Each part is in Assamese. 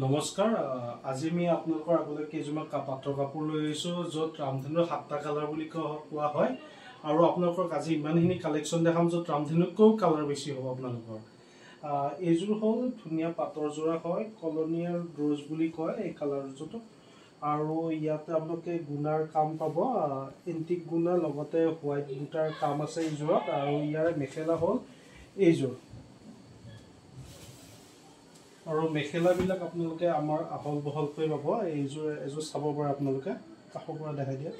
নমস্কাৰ আজি আমি আপোনালোকৰ আগলৈ কেইজনমান পাটৰ কাপোৰ লৈ আহিছোঁ য'ত ৰামধেনুৰ 7টা কালাৰ বুলি কোৱা হয় আৰু আপোনালোকক আজি ইমানখিনি কালেকশ্যন দেখাম য'ত ৰামধেনুতকৈও কালাৰ বেছি হ'ব আপোনালোকৰ এইযোৰ হ'ল ধুনীয়া পাটৰ যোৰা হয় কলনিয়াল ৰ'জ বুলি কয় এই কালাৰযোৰটো আৰু ইয়াতে আপোনালোকে গুণাৰ কাম পাব এন্টিক গুণা লগতে হোৱাইট বুটাৰ কাম আছে এইযোৰত আৰু ইয়াৰে মেখেলা হ'ল এইযোৰ আৰু মেখেলাবিলাক আপোনালোকে আমাৰ আহল বহলকৈ পাব এইযোৰ চাব পাৰে আপোনালোকে কাষৰ পৰা দেখাই দিয়া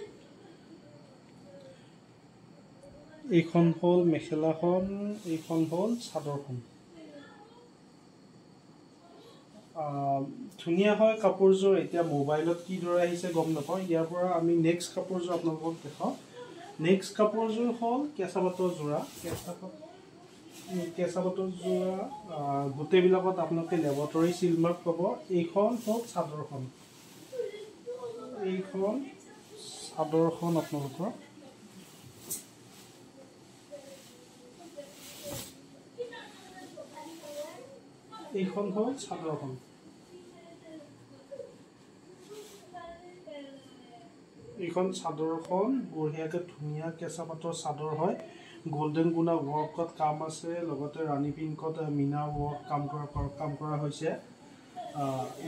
এইখন হ'ল মেখেলাখন এইখন হ'ল চাদৰখন ধুনীয়া হয় কাপোৰযোৰ এতিয়া মোবাইলত কি দৰে আহিছে গম নাপাওঁ ইয়াৰ পৰা আমি নেক্সট কাপোৰযোৰ আপোনালোকক দেখাওঁ নেক্সট কাপোৰযোৰ হ'ল কেঁচা পাটৰ যোৰা কেঁচা পাটৰ যোৰা গোটেইবিলাকত আপোনালোকে লেবটৰী চিলমাৰ্ক পাব এইখন হ'ল চাদৰখন আপোনালোকৰ এইখন হ'ল চাদৰখন এইখন চাদৰখন বঢ়িয়াকৈ ধুনীয়া কেঁচা পাটৰ চাদৰ হয় গোল্ডেন গুণা ৱৰ্কত কাম আছে লগতে ৰাণী পিংকত মিনা ৱৰ্ক কাম কৰা হৈছে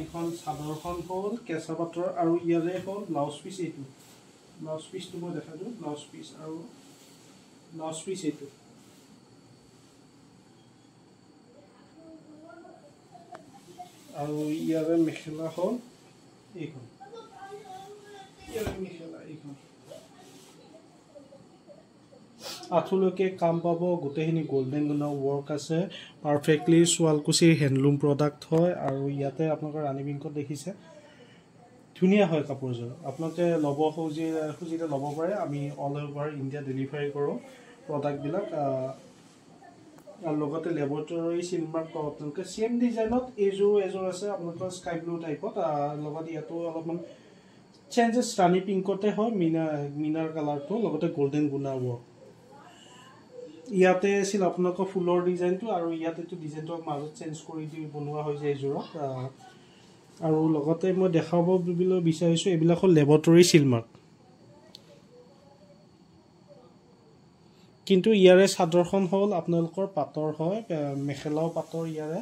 এইখন চাদৰখন হ'ল কেঁচা পাটৰ আৰু ইয়াৰে হ'ল ব্লাউজ পিচ এইটো ব্লাউজ পিচটো মই দেখাই দিওঁ ব্লাউজ পিচ এইটো আৰু ইয়াৰে মেখেলা হ'ল এইখন আঁঠুলৈকে কাম পাব গোটেইখিনি গোল্ডেন গুণা ৱৰ্ক আছে পাৰফেক্টলি শুৱালকুছিৰ হেণ্ডলুম প্ৰডাক্ট হয় আৰু ইয়াতে আপোনালোকৰ ৰাণী পিংকত দেখিছে ধুনীয়া হয় কাপোৰযোৰ আপোনালোকে ল'ব খুজিলে ল'ব পাৰে আমি অল অভাৰ ইণ্ডিয়া ডেলিভাৰী কৰোঁ প্ৰডাক্টবিলাক আৰু লগতে লেবৰেটৰী চিলমাৰ্ক পাব আপোনালোকে চেম ডিজাইনত এযোৰ আছে আপোনালোকৰ স্কাই ব্লু টাইপত লগত ইয়াতো অলপমান চেঞ্জেছ ৰাণী পিংকতে হয় মিনাৰ কালাৰটো লগতে গোল্ডেন গুণা ৱৰ্ক ইয়াতে আছিল আপোনালোকৰ ফুলৰ ডিজাইনটো আৰু ইয়াতেতো ডিজাইনটো মাজত চেঞ্জ কৰি দি বনোৱা হৈছে এইযোৰত আৰু লগতে মই দেখাব বিচাৰিছোঁ এইবিলাক হ'ল লেবৰেটৰী চিলমাৰ্ক কিন্তু ইয়াৰে চাদৰখন হ'ল আপোনালোকৰ পাটৰ হয় মেখেলাও পাটৰ ইয়াৰে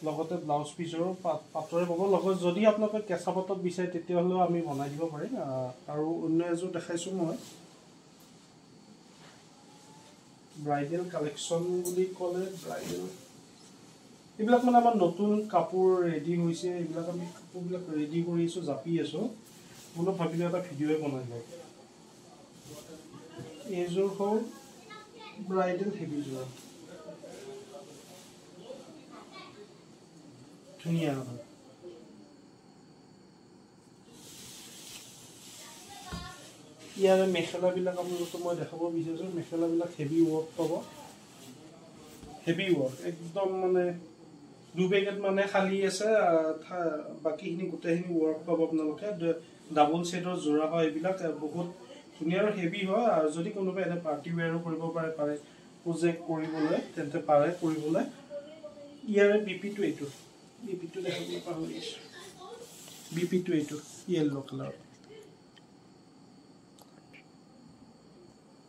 লগতে ব্লাউজ পিচৰো পাটৰে পাব লগত যদি আপোনালোকে কেঁচা পাটত বিচাৰে তেতিয়াহ'লেও আমি বনাই দিব পাৰিম আৰু অন্য এযোৰ দেখাইছোঁ মই ব্ৰাইডেল কালেকশ্যন বুলি ক'লে ব্ৰাইডেল এইবিলাক মানে আমাৰ নতুন কাপোৰ ৰেডি হৈছে এইবিলাক আমি কাপোৰবিলাক ৰেডি কৰি আছোঁ জাপি আছোঁ বোলো ভাবিলে এটা ভিডিঅ'ই বনাই লওঁ এইযোৰ হ'ল ব্ৰাইডেল হেভি যোৰা ধুনীয়া হয় ইয়াৰে মেখেলাবিলাক আপোনালোকক মই দেখাব বিচাৰিছোঁ মেখেলাবিলাক হেভি ৱৰ্ক পাব হেভি ৱৰ্ক একদম মানে দুবেগেট মানে খালী আছে বাকীখিনি গোটেইখিনি ৱৰ্ক পাব আপোনালোকে ডাবল ছেটৰ যোৰা হয় এইবিলাক বহুত ধুনীয়া আৰু হেভি হয় আৰু যদি কোনোবাই এনে পাৰ্টি ৱেৰো কৰিব পাৰে প্ৰজেক্ট কৰিবলৈ তেন্তে পাৰে কৰিবলৈ ইয়াৰে বিপিটো এইটো দেখাব পাহৰিছোঁ বিপিটো এইটো য়েল্ল' কালাৰ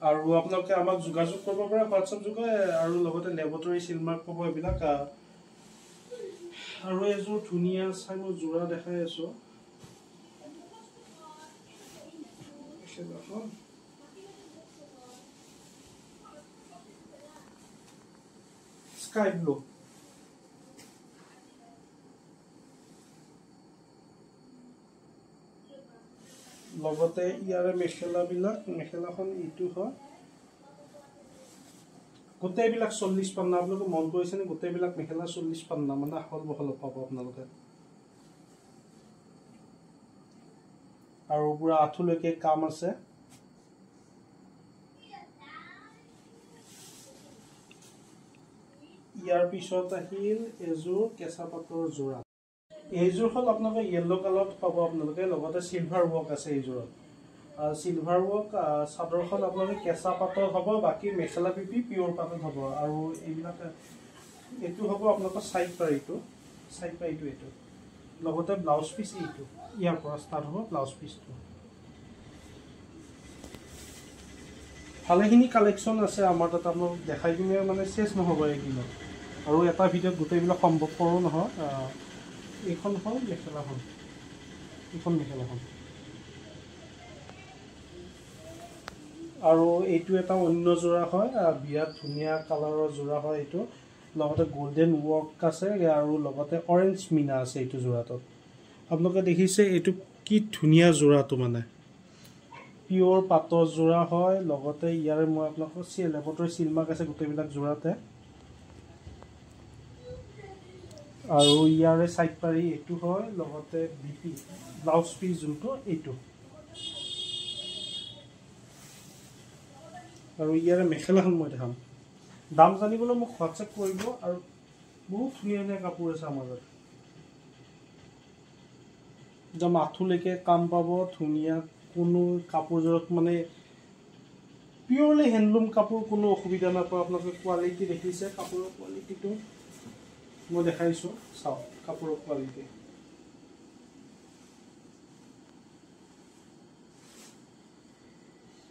আৰু আপোনালোকে আমাক যোগাযোগ কৰিব পাৰে হোৱাটছআপ যোগে আৰু লগতে লেবৰেটৰী চিলমাৰ্ক পাব এইবিলাক আৰু এযোৰ ধুনীয়া চাই মই যোৰা দেখাই আছোঁ স্কাই ব্লু লগতে ইয়াৰে মেখেলাখন এইটো হয় গোটেইবিলাক 40 পান্না আপোনালোকে মন কৰিছেনে গোটেইবিলাক মেখেলা 40 পান্না মানে আহল বহল পাব আপোনালোকে আৰু পুৰা আঁঠুলৈকে কাম আছে ইয়াৰ পিছত আহিল এযোৰ কেঁচা পাটৰ যোৰা এইযোৰ হ'ল আপোনালোকে য়েল্ল' কালাৰত পাব আপোনালোকে লগতে চিলভাৰ ৱৰ্ক আছে এইযোৰত চিলভাৰ ৱৰ্ক চাদৰখন আপোনালোকে কেঁচা পাটৰ হ'ব বাকী মেখেলা পিপি পিয়ৰ পাটত হ'ব আৰু এইবিলাক এইটো হ'ব আপোনালোকৰ সাইড পাৰ এইটো সাইড পাই এইটো লগতে ব্লাউজ পিস এইটো ইয়াৰ পৰা ষ্টাৰ্ট হ'ব ব্লাউজ পিসটো ভালেখিনি কালেকশ্যন আছে আমাৰ তাত আপোনালোক দেখাই কিনে মানে চেছ নহ'ব এইদিনত আৰু এটা ভিডিঅ'ত গোটেইবিলাক সম্ভৱপৰো নহয় এইখন হ'ল মেখেলাখন এইখন মেখেলাখন আৰু এইটো এটা অন্য যোৰা হয় বিৰাট ধুনীয়া কালাৰৰ যোৰা হয় এইটো লগতে গোল্ডেন ৱৰ্ক আছে আৰু লগতে অৰেঞ্জ মিনা আছে এইটো যোৰাটোত আপোনালোকে দেখিছে এইটো কি ধুনীয়া যোৰাটো মানে পিয়ৰ পাটৰ যোৰা হয় লগতে ইয়াৰে মই আপোনালোকক লেবটৰ চিলমাৰ্ক আছে গোটেইবিলাক যোৰাতে আৰু ইয়াৰে সাইড পাৰি এইটো হয় লগতে বিপি ব্লাউজ পিস যোনটো এইটো আৰু ইয়াৰে মেখেলাখন মই দেখাম দাম জানিবলৈ মোক হোৱাটছএপ কৰিব আৰু বহুত ধুনীয়া ধুনীয়া কাপোৰ আছে আমাৰ তাত একদম আঁঠুলৈকে কাম পাব ধুনীয়া কোনো কাপোৰযোৰত মানে পিয়ৰলি হেণ্ডলুম কাপোৰ কোনো অসুবিধা নাপায় আপোনালোকে কোৱালিটি দেখিছে কাপোৰৰ কোৱালিটিটো মই দেখাইছোঁ চাওক কাপোৰৰ কোৱালিটি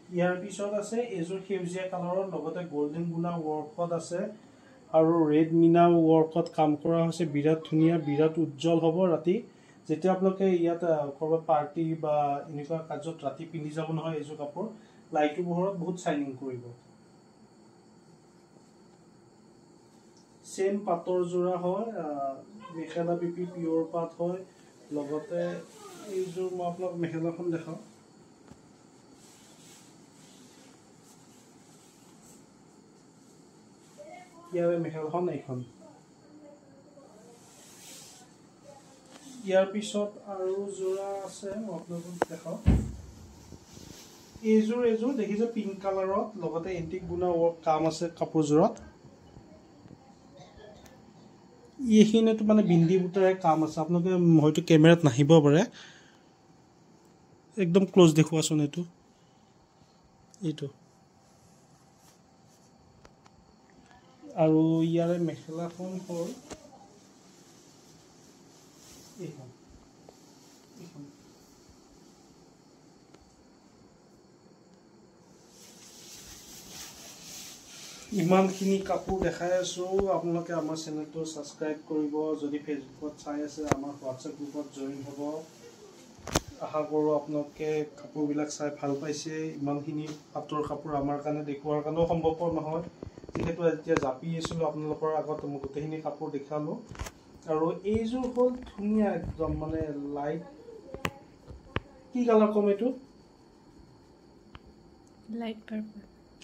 ইয়াৰ পিছত আছে এযোৰ সেউজীয়া কালাৰৰ লগতে গোল্ডেন গুণা ৱৰ্কত আছে আৰু ৰেড মিনা ৱৰ্কত কাম কৰা হৈছে বিৰাট ধুনীয়া বিৰাট উজ্জ্বল হ'ব ৰাতি যেতিয়া আপোনালোকে ইয়াত ক'ৰবাত পাৰ্টি বা এনেকুৱা কাৰ্যত ৰাতি পিন্ধি যাব নহয় এইযোৰ কাপোৰ লাইটৰ পোহৰত বহুত চাইনিং কৰিব সেম পাটৰ যোৰা হয় মেখেলা বিপি পিয়ৰ পাট হয় লগতে এইযোৰ মই আপোনাক মেখেলাখন দেখাওঁ ইয়াৰে মেখেলাখন এইখন ইয়াৰ পিছত আৰু যোৰা আছে মই আপোনালোকক দেখাওঁ এইযোৰ দেখিছে পিংক কালাৰত লগতে এন্টিক গুণা ৱৰ্ক কাম আছে কাপোৰযোৰত এইখিনিতো মানে বিন্দি বুটাৰে কাম আছে আপোনালোকে হয়তো কেমেৰাত নাহিব পাৰে একদম ক্লোজ দেখুৱাচোন এইটো আৰু ইয়াৰে মেখেলাখন হ'ল এইখন ইমানখিনি কাপোৰ দেখাই আছোঁ আপোনালোকে আমাৰ চেনেলটো ছাবস্ক্ৰাইব কৰিব যদি ফেচবুকত চাই আছে আমাৰ হোৱাটছএপ গ্ৰুপত জইন হ'ব আশা কৰোঁ আপোনালোকে কাপোৰবিলাক চাই ভাল পাইছে ইমানখিনি পাটৰ কাপোৰ আমাৰ কাৰণে দেখুওৱাৰ কাৰণেও সম্ভৱপৰ নহয় যিহেতু এতিয়া জাপি আছিলোঁ আপোনালোকৰ আগত মই গোটেইখিনি কাপোৰ দেখালোঁ আৰু এইযোৰ হ'ল ধুনীয়া একদম মানে লাইট কি কালাৰ ক'ম এইটো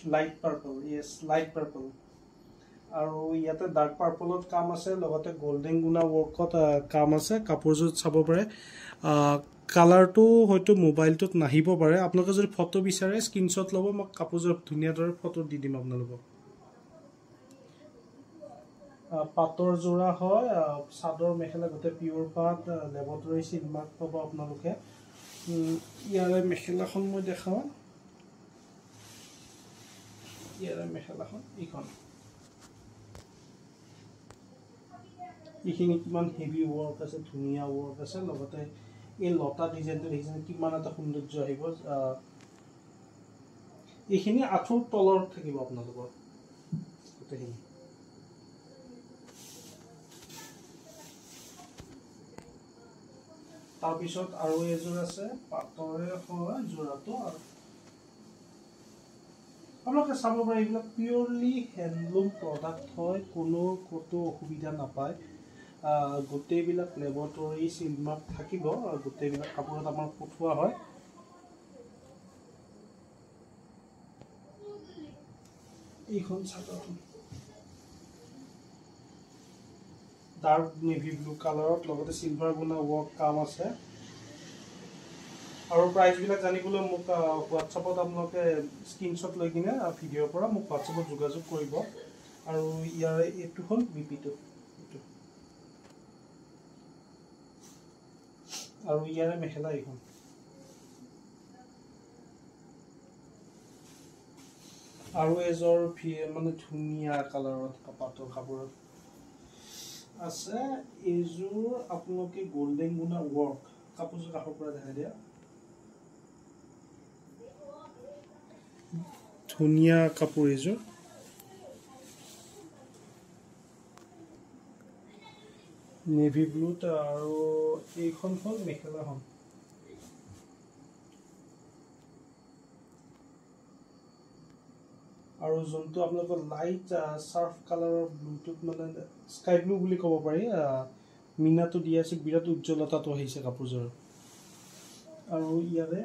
লাইট পাৰ্পল য়েছ লাইট পাৰ্পল আৰু ইয়াতে ডাৰ্ক পাৰ্পলত কাম আছে লগতে গোল্ডেন গুণা ৱৰ্কত কাম আছে কাপোৰযোৰ চাব পাৰে কালাৰটো হয়তো মোবাইলটোত নাহিব পাৰে আপোনালোকে যদি ফটো বিচাৰে স্ক্ৰীনশ্বট ল'ব মই কাপোৰযোৰ ধুনীয়া দৰে ফটো দি দিম আপোনালোকক পাটৰ যোৰা হয় চাদৰ মেখেলা গোটেই পিয়ৰ পাট লেবটৰী চিলমাৰ্ক পাব আপোনালোকে ইয়াৰে মেখেলাখন মই দেখাওঁ ইয়াৰে মেখেলাখন এইখন এইখিনি কিমান হেভি ৱৰ্ক আছে ধুনীয়া ৱৰ্ক আছে লগতে এই লতা ডিজাইনটো দেখিছে কিমান এটা সৌন্দৰ্য আহিব এইখিনি আঁঠুৰ তলত থাকিব আপোনালোকৰ গোটেইখিনি তাৰপিছত আৰু এযোৰ আছে পাটৰে হয় যোৰাটো আপোনালোকে চাব পাৰে এইবিলাক পিয়ৰলি হেণ্ডলুম প্ৰডাক্ট হয় কোনো ক'তো অসুবিধা নাপায় গোটেইবিলাক লেবটৰী চিলমাৰ্ক থাকিব গোটেইবিলাক কাপোৰত আমাৰ পঠোৱা হয় এইখন চাদৰখন ডাৰ্ক নেভি ব্লু কালাৰত লগতে চিলভাৰ গুণা ৱৰ্ক কাম আছে আৰু প্ৰাইচবিলাক জানিবলৈ মোক হোৱাটছআপত আপোনালোকে স্ক্ৰীনশ্বট লৈ কিনে ভিডিঅ'ৰ পৰা মোক হোৱাটছআপত যোগাযোগ কৰিব আৰু ইয়াৰে এইটো হ'ল বিপিটো আৰু ইয়াৰে মেখেলা এইখন আৰু এযোৰ মানে ধুনীয়া কালাৰত পাটৰ কাপোৰত আছে এইযোৰ আপোনালোকে গোল্ডেন গুণা ৱৰ্ক কাপোৰযোৰ কাষৰ পৰা দেখাই দিয়া ধুনীয়া কাপোৰ এইযোৰ নেভি ব্লুত আৰু এইখন হ'ল মেখেলাখন আৰু যোনটো আপোনালোকৰ লাইট সাৰ্ফ কালাৰৰ ব্লুটুথ মানে স্কাই ব্লু বুলি ক'ব পাৰি মিনাটো দিয়া আছে বিৰাট উজ্জ্বলতাটো আহিছে কাপোৰযোৰ আৰু ইয়াৰে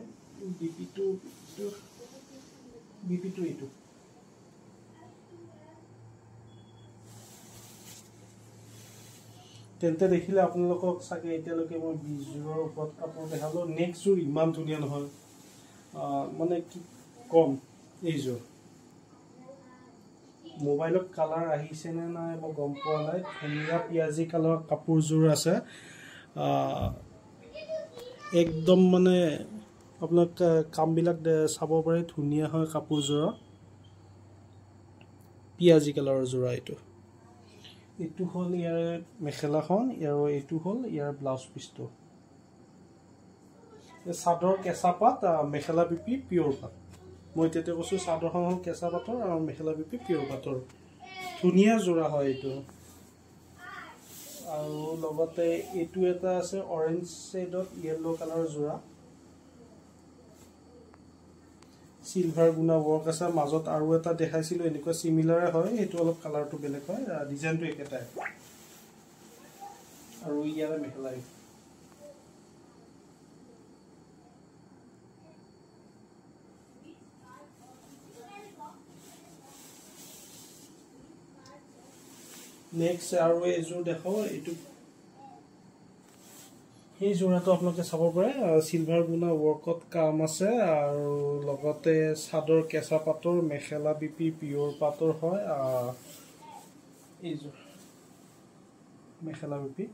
বিপিটো এইটো তেন্তে দেখিলে আপোনালোকক চাগে এতিয়ালৈকে মই 20 জোৰৰ ওপৰত কাপোৰ দেখালো নেক্সট জোৰ ইমান ধুনীয়া নহয় মানে কি কম এইযোৰ মোবাইলত কালাৰ আহিছে নে নাই মই গম পোৱা নাই ধুনীয়া পিয়াজি কালাৰৰ কাপোৰযোৰ আছে একদম মানে আপোনাক কামবিলাক চাব পাৰে ধুনীয়া হয় কাপোৰযোৰৰ পিয়াজি কালাৰৰ যোৰা এইটো হ'ল ইয়াৰ মেখেলাখন আৰু এইটো হ'ল ইয়াৰ ব্লাউজ পিচটো চাদৰ কেঁচা পাত মেখেলা বিপি পিয়ৰ পাত মই তেতিয়া কৈছোঁ চাদৰখন হ'ল কেঁচা পাতৰ আৰু মেখেলা বিপি পিয়ৰ পাতৰ ধুনীয়া যোৰা হয় এইটো আৰু লগতে এইটো এটা আছে অৰেঞ্জ শ্বেডত য়েল্লো কালাৰৰ যোৰা সিলভাৰ গুণা ৱৰ্ক আছে মাজত আৰু এটা দেখাইছিলোঁ এনেকুৱা সিমিলাৰে হয় এইটো অলপ কালাৰটো বেলেগ হয় ডিজাইনটো একেটাই আৰু ইয়াৰে মেখেলা নেক্সট আৰু এইযোৰ দেখাওঁ এইটো এই যোৰাটো আপোনালোকে চাব পাৰে সিলভাৰ গুণা ৱৰ্কত কাম আছে আৰু লগতে চাদৰ কেঁচা পাতৰ মেখেলা বিপি পিয়ৰ পাতৰ হয় এইযোৰ মেখেলা বিপি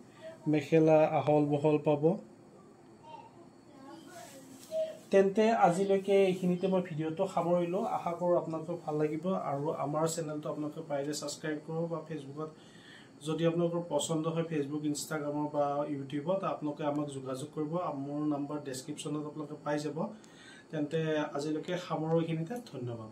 মেখেলা আহল বহল পাব তেন্তে আজিলৈকে এইখিনিতে মই ভিডিঅ'টো সামৰিলোঁ আশা কৰোঁ আপোনালোকৰ ভাল লাগিব আৰু আমাৰ চেনেলটো আপোনালোকে পাৰিলে ছাবস্ক্ৰাইব কৰক বা ফেচবুকত যদি আপোনালোকৰ পচন্দ হয় ফেচবুক ইনষ্টাগ্ৰামৰ বা ইউটিউবত আপোনালোকে আমাক যোগাযোগ কৰিব মোৰ নাম্বাৰ ডেছক্ৰিপশ্যনত আপোনালোকে পাই যাব তেন্তে আজিলৈকে সামৰোঁ এইখিনিতে ধন্যবাদ